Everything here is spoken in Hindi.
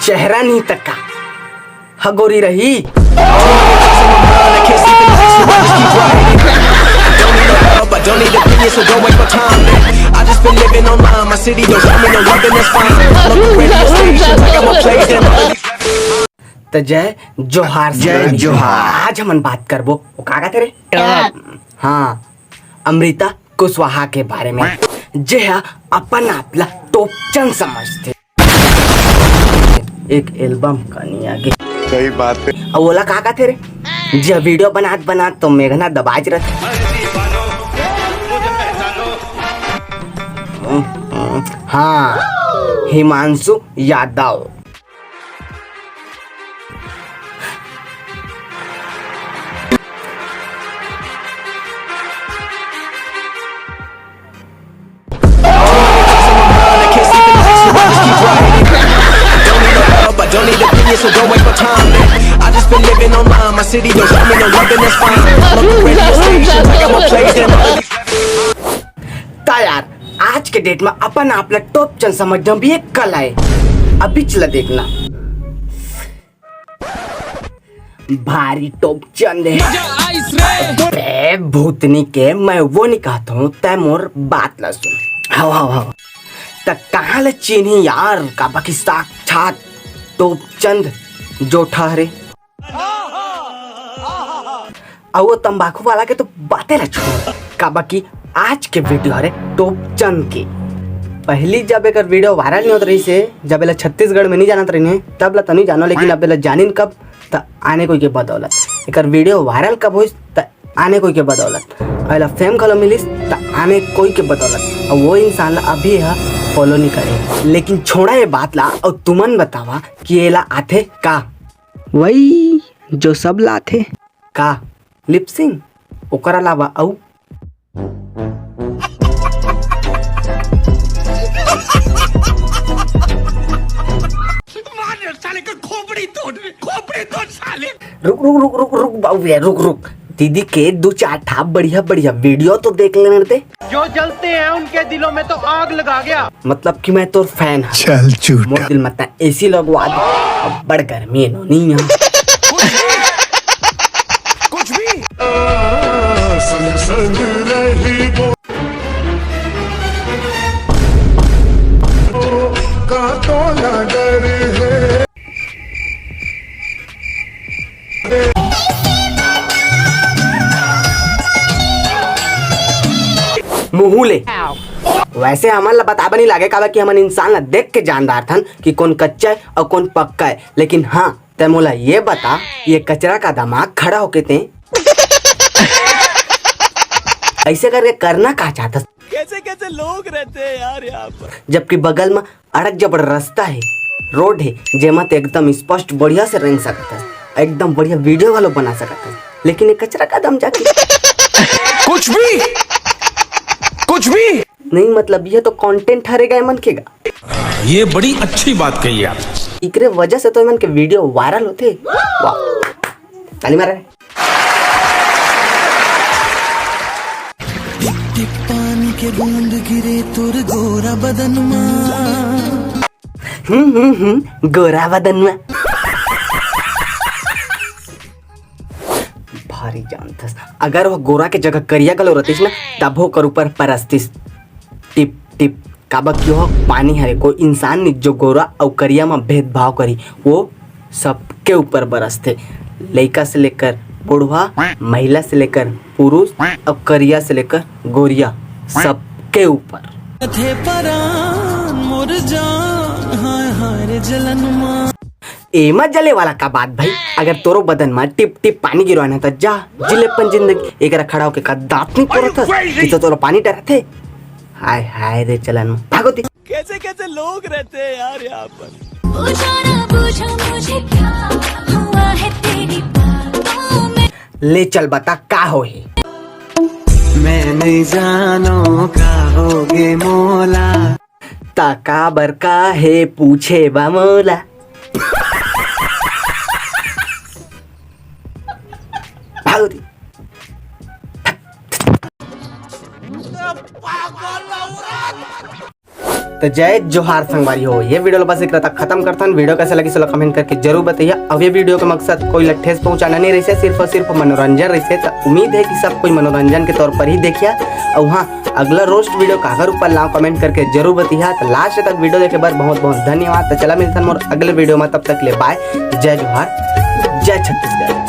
चेहरा नहीं तक्का हगोरी रही। तो जय जोहार जय जोहार। आज हम बात करबो वो कागा तेरे हाँ अमृता कुशवाहा के बारे में जे है अपन आपला टॉपचन समझते एक एल्बम कनी आगे सही बात है। अब बोला काका तेरे जे वीडियो बनात तो मेघना दबाज रहते हाँ Himanshu Yadav So don't waste my time, man. I just been living online. My city don't show me no love, and that's fine. Local radio stations, I got more plays than all these. ता यार आज के डेट में अपन आपला टॉप चन समझना भी एक कला है। अभी चला देखना भारी टॉप चंद है बे भूतनी के मैं वो नहीं कहता हूँ तय मोर बात ला सुन हाँ हाँ हाँ तक कहाँ ले चीनी यार का बाकी साक्षात टॉप चंद जो ठहरे और वो तंबाकू वाला के तो बातें ला छोड़ का बाकी आज के वीडियो रे टॉप चंद की पहली जब एक वीडियो वायरल नहीं होत रही से जब एला छत्तीसगढ़ में नहीं जानत रही तब ला तनी जानो लेकिन अब एला जानिन कब त आने कोई के बदौलत एक वीडियो वायरल कब होइस त आने कोई के बदौलत एला फेम खलो मिलिस त आने कोई के बदौलत और वो इंसान ला अभी है फॉलो नहीं करे लेकिन छोड़ा ये बात ला और तुमन बतावा कि एला आथे का वही जो सब लाथे का लिपसिंग ओकरा अलावा औ रुक बाबू रुक दीदी के दो चार ठा बढ़िया वीडियो तो देख लेने दे जो जलते हैं उनके दिलों में तो आग लगा गया मतलब कि मैं तो फैन हूँ चल झूठा। मोर दिल मत एसी लगवा दे अब बड़ गर्मी है नहीं यहाँ कुछ भी मुहूले वैसे हमारा बताबा नहीं लागे का कि हमन इंसान ला देख के जानदार थन कि कौन कच्चा है और कौन पक्का है लेकिन हाँ ते मोला ये बता ये कचरा का दिमाग खड़ा होके ते ऐसे करके करना का चाहता कैसे कैसे लोग रहते हैं यार यहाँ पर। जबकि बगल में अड़क जबड़ रास्ता है रोड है जेमा ते एकदम स्पष्ट बढ़िया से रंग सकता है एकदम बढ़िया वीडियो वालों बना सकता है लेकिन ये कचरा का दम जाके कुछ भी नहीं मतलब ये तो कंटेंट ठहरेगा मन के ये बड़ी अच्छी बात कही आप इकरे वजह से तो मन के वीडियो वायरल होते वाह ताली मारे पानी के बूंद गिरे तुर गोरा बदन गोरा बदन में भारी जानथस अगर वो गोरा के जगह करिया गलो रतीस ना तब हो कर ऊपर परस्तिस टिप टिप काबा क्यों पानी हरे कोई इंसान नहीं जो गोरा और करिया में भेदभाव करी वो सबके ऊपर बरसते लड़का से लेकर बुढ़वा महिला से लेकर पुरुष और करिया से लेकर गोरिया सबके ऊपर थे परान मोर जान हाय हाय रे जलन एमा जले वाला का बात भाई अगर तोरो बदन में टिप टिप पानी गिरवाना था जा जिलेपन जिंदगी एक खड़ा होके का दांत नहीं पड़ा था कि तो तोरो पानी डरा थे हाय हाय रे चलन भागो दी कैसे कैसे लोग रहते हैं यार यहाँ पर। ले चल बता का हो ही मैं नहीं जानो का होगे मोला ताका बरका है पूछे बा मोला भागो दी तो जय जोहार संगवारी हो, ये वीडियो बस एक तक खत्म करता हूँ। वीडियो कैसे लगी सो कमेंट करके जरूर बताइए। अब ये वीडियो का मकसद कोई ठेस पहुंचाना नहीं रही, सिर्फ और सिर्फ मनोरंजन रही। तो उम्मीद है कि सब कोई मनोरंजन के तौर पर ही देखिए। और हाँ, अगला रोस्ट वीडियो कागर ऊपर लाओ कमेंट करके जरूर बताइए। तो लास्ट तक वीडियो देखे बार बहुत बहुत धन्यवाद। तो चला मिलता है अगले वीडियो में, तब तक ले बाय। जय जोहार, जय छत्तीसगढ़।